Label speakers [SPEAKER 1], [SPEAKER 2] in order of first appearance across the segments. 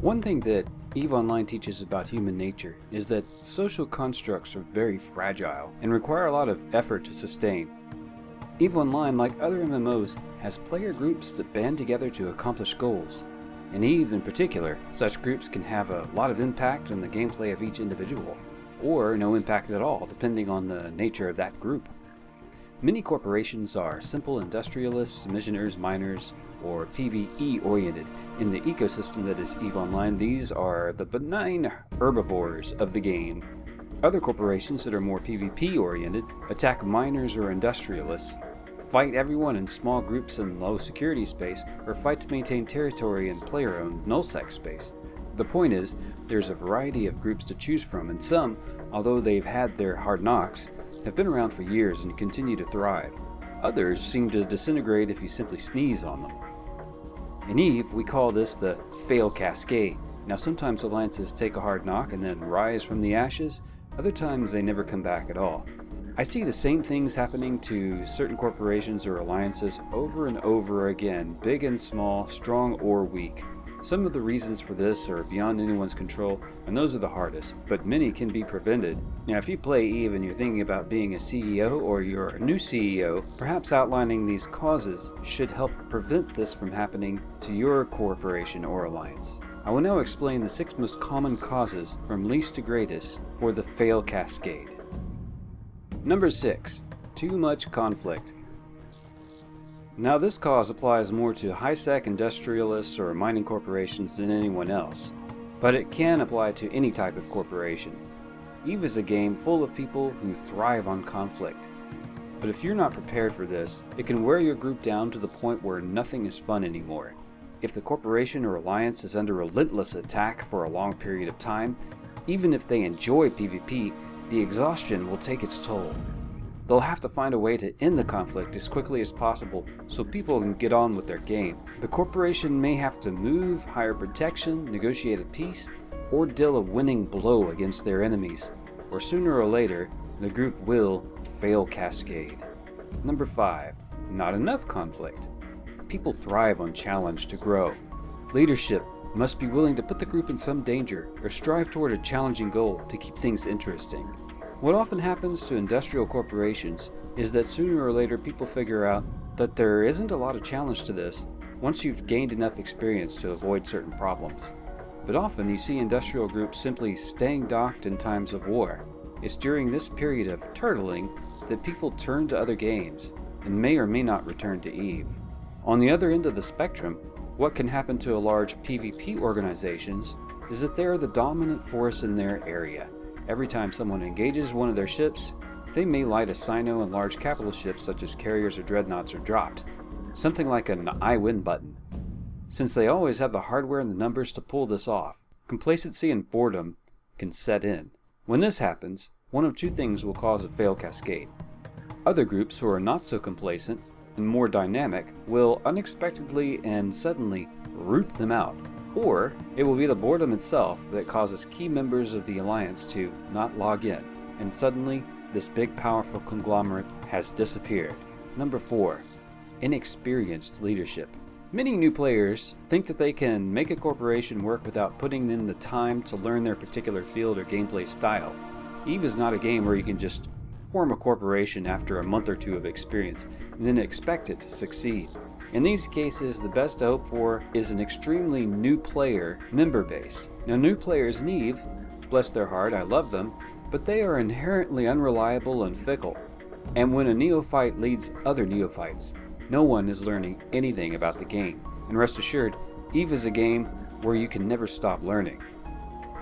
[SPEAKER 1] One thing that EVE Online teaches about human nature is that social constructs are very fragile and require a lot of effort to sustain. EVE Online, like other MMOs, has player groups that band together to accomplish goals. In EVE in particular, such groups can have a lot of impact on the gameplay of each individual, or no impact at all depending on the nature of that group. Many corporations are simple industrialists, missioners, miners, or PvE oriented. In the ecosystem that is EVE Online, these are the benign herbivores of the game. Other corporations that are more PvP oriented attack miners or industrialists, fight everyone in small groups in low security space, or fight to maintain territory in player-owned nullsec space. The point is, there's a variety of groups to choose from, and some, although they've had their hard knocks, have been around for years and continue to thrive. Others seem to disintegrate if you simply sneeze on them. In EVE, we call this the fail cascade. Now sometimes alliances take a hard knock and then rise from the ashes, other times they never come back at all. I see the same things happening to certain corporations or alliances over and over again, big and small, strong or weak. Some of the reasons for this are beyond anyone's control, and those are the hardest, but many can be prevented. Now if you play EVE and you're thinking about being a CEO or you're a new CEO, perhaps outlining these causes should help prevent this from happening to your corporation or alliance. I will now explain the 6 most common causes from least to greatest for the fail cascade. Number 6. Too much conflict. Now this cause applies more to high-sec industrialists or mining corporations than anyone else, but it can apply to any type of corporation. EVE is a game full of people who thrive on conflict. But if you're not prepared for this, it can wear your group down to the point where nothing is fun anymore. If the corporation or alliance is under relentless attack for a long period of time, even if they enjoy PvP, the exhaustion will take its toll. They'll have to find a way to end the conflict as quickly as possible so people can get on with their game. The corporation may have to move, hire protection, negotiate a peace, or deal a winning blow against their enemies, or sooner or later, the group will fail cascade. Number 5. Not enough conflict. People thrive on challenge to grow. Leadership must be willing to put the group in some danger or strive toward a challenging goal to keep things interesting. What often happens to industrial corporations is that sooner or later people figure out that there isn't a lot of challenge to this once you've gained enough experience to avoid certain problems. But often you see industrial groups simply staying docked in times of war. It's during this period of turtling that people turn to other games and may or may not return to EVE. On the other end of the spectrum, what can happen to a large PvP organizations is that they are the dominant force in their area. Every time someone engages one of their ships, they may light a Sino, and large capital ships such as carriers or dreadnoughts are dropped. Something like an I win button. Since they always have the hardware and the numbers to pull this off, complacency and boredom can set in. When this happens, one of two things will cause a fail cascade. Other groups who are not so complacent and more dynamic will unexpectedly and suddenly root them out. Or it will be the boredom itself that causes key members of the alliance to not log in, and suddenly this big powerful conglomerate has disappeared. Number 4. Inexperienced leadership. Many new players think that they can make a corporation work without putting in the time to learn their particular field or gameplay style. EVE is not a game where you can just form a corporation after a month or two of experience and then expect it to succeed. In these cases, the best to hope for is an extremely new player member base. Now, new players in EVE, bless their heart, I love them, but they are inherently unreliable and fickle. And when a neophyte leads other neophytes, no one is learning anything about the game. And rest assured, EVE is a game where you can never stop learning.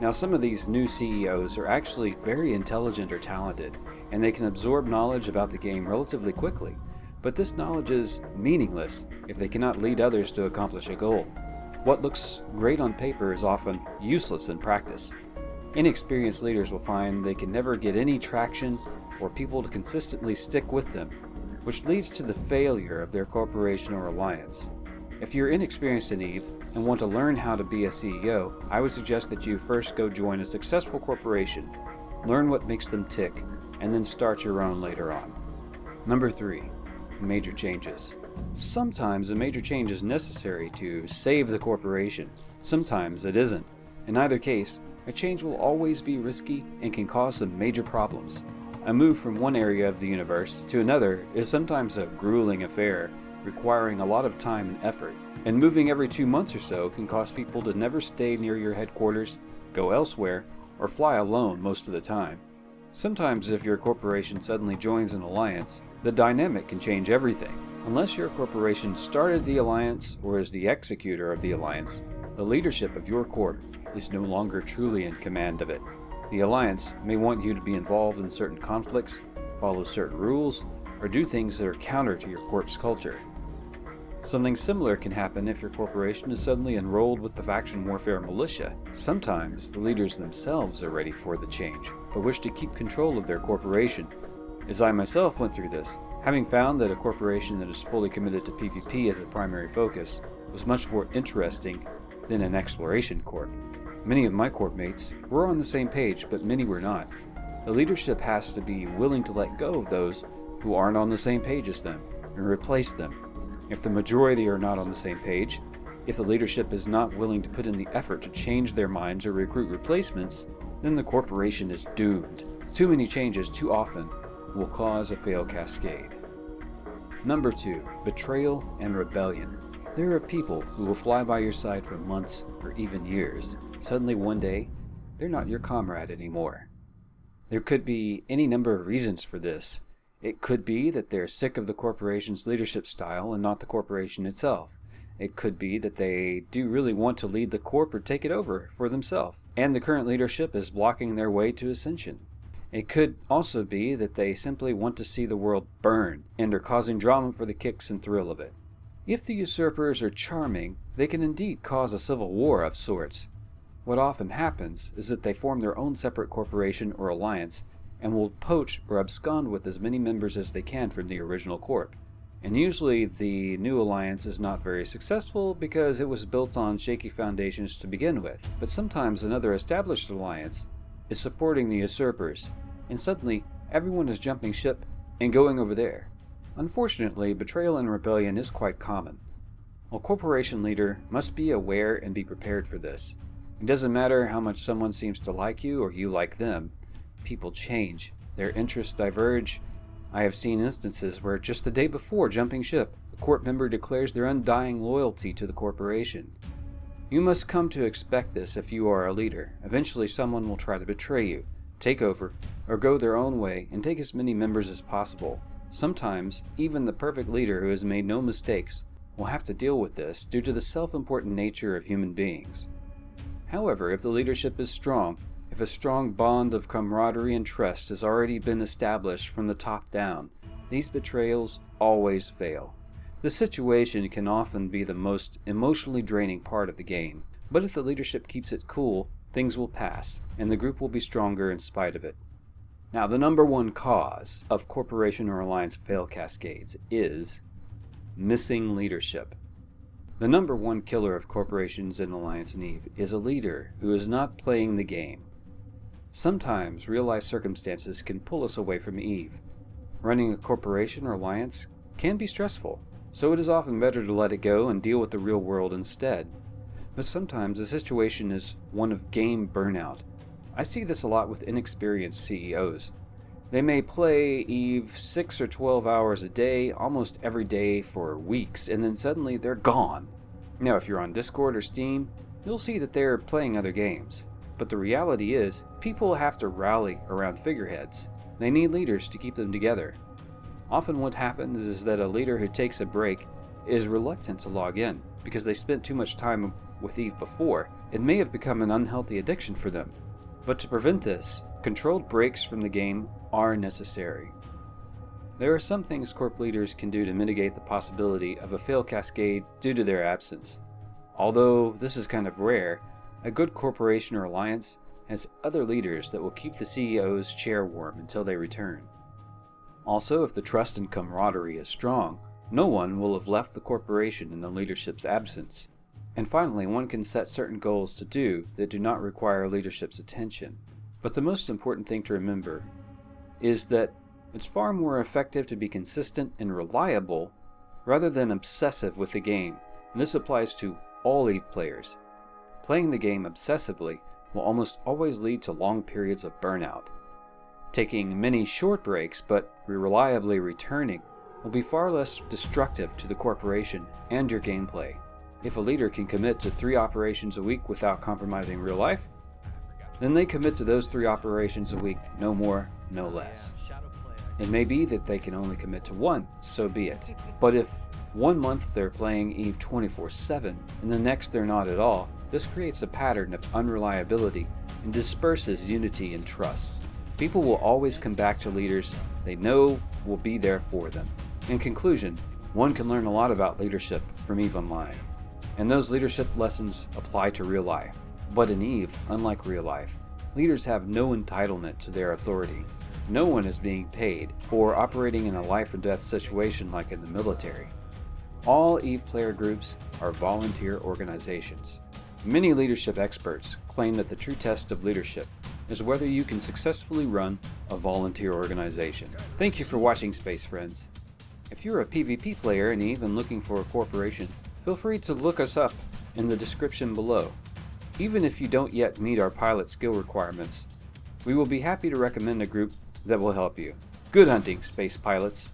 [SPEAKER 1] Now, some of these new CEOs are actually very intelligent or talented, and they can absorb knowledge about the game relatively quickly. But this knowledge is meaningless if they cannot lead others to accomplish a goal. What looks great on paper is often useless in practice. Inexperienced leaders will find they can never get any traction or people to consistently stick with them, which leads to the failure of their corporation or alliance. If you're inexperienced in EVE and want to learn how to be a CEO, I would suggest that you first go join a successful corporation, learn what makes them tick, and then start your own later on. Number 3. Major changes. Sometimes a major change is necessary to save the corporation. Sometimes it isn't. In either case, a change will always be risky and can cause some major problems. A move from one area of the universe to another is sometimes a grueling affair, requiring a lot of time and effort. And moving every 2 months or so can cause people to never stay near your headquarters, go elsewhere, or fly alone most of the time. Sometimes if your corporation suddenly joins an alliance, the dynamic can change everything. Unless your corporation started the alliance or is the executor of the alliance, the leadership of your corp is no longer truly in command of it. The alliance may want you to be involved in certain conflicts, follow certain rules, or do things that are counter to your corp's culture. Something similar can happen if your corporation is suddenly enrolled with the faction warfare militia. Sometimes the leaders themselves are ready for the change, but wish to keep control of their corporation. As I myself went through this, having found that a corporation that is fully committed to PvP as the primary focus was much more interesting than an exploration corp. Many of my corp mates were on the same page, but many were not. The leadership has to be willing to let go of those who aren't on the same page as them and replace them. If the majority are not on the same page, if the leadership is not willing to put in the effort to change their minds or recruit replacements, then the corporation is doomed. Too many changes too often will cause a fail cascade. Number 2, Betrayal and Rebellion. There are people who will fly by your side for months or even years. Suddenly one day, they're not your comrade anymore. There could be any number of reasons for this. It could be that they're sick of the corporation's leadership style and not the corporation itself. It could be that they do really want to lead the corp or take it over for themselves, and the current leadership is blocking their way to ascension. It could also be that they simply want to see the world burn and are causing drama for the kicks and thrill of it. If the usurpers are charming, they can indeed cause a civil war of sorts. What often happens is that they form their own separate corporation or alliance and will poach or abscond with as many members as they can from the original corp. And usually the new alliance is not very successful because it was built on shaky foundations to begin with. But sometimes another established alliance is supporting the usurpers, and suddenly everyone is jumping ship and going over there. Unfortunately, betrayal and rebellion is quite common. A corporation leader must be aware and be prepared for this. It doesn't matter how much someone seems to like you or you like them. People change. Their interests diverge. I have seen instances where just the day before jumping ship, a corp member declares their undying loyalty to the corporation. You must come to expect this if you are a leader. Eventually someone will try to betray you, take over, or go their own way and take as many members as possible. Sometimes, even the perfect leader who has made no mistakes will have to deal with this due to the self-important nature of human beings. However, if the leadership is strong, if a strong bond of camaraderie and trust has already been established from the top down, these betrayals always fail. The situation can often be the most emotionally draining part of the game, but if the leadership keeps it cool, things will pass, and the group will be stronger in spite of it. Now, the number one cause of corporation or alliance fail cascades is missing leadership. The number one killer of corporations and alliance in EVE is a leader who is not playing the game. Sometimes real-life circumstances can pull us away from EVE. Running a corporation or alliance can be stressful, so it is often better to let it go and deal with the real world instead. But sometimes the situation is one of game burnout. I see this a lot with inexperienced CEOs. They may play EVE 6 or 12 hours a day, almost every day for weeks, and then suddenly they're gone. Now, if you're on Discord or Steam, you'll see that they're playing other games. But the reality is, people have to rally around figureheads. They need leaders to keep them together. Often what happens is that a leader who takes a break is reluctant to log in because they spent too much time with EVE before. It may have become an unhealthy addiction for them. But to prevent this, controlled breaks from the game are necessary. There are some things corp leaders can do to mitigate the possibility of a fail cascade due to their absence. Although this is kind of rare, a good corporation or alliance has other leaders that will keep the CEO's chair warm until they return. Also, if the trust and camaraderie is strong, no one will have left the corporation in the leadership's absence. And finally, one can set certain goals to do that do not require leadership's attention. But the most important thing to remember is that it's far more effective to be consistent and reliable rather than obsessive with the game, and this applies to all EVE players. Playing the game obsessively will almost always lead to long periods of burnout. Taking many short breaks but reliably returning will be far less destructive to the corporation and your gameplay. If a leader can commit to 3 operations a week without compromising real life, then they commit to those 3 operations a week, no more, no less. It may be that they can only commit to 1, so be it. But if one month they're playing EVE 24/7 and the next they're not at all, this creates a pattern of unreliability and disperses unity and trust. People will always come back to leaders they know will be there for them. In conclusion, one can learn a lot about leadership from EVE Online, and those leadership lessons apply to real life. But in EVE, unlike real life, leaders have no entitlement to their authority. No one is being paid or operating in a life or death situation like in the military. All EVE player groups are volunteer organizations. Many leadership experts claim that the true test of leadership is whether you can successfully run a volunteer organization. Thank you for watching, Space Friends. If you're a PvP player in EVE and looking for a corporation, feel free to look us up in the description below. Even if you don't yet meet our pilot skill requirements, we will be happy to recommend a group that will help you. Good hunting, space pilots!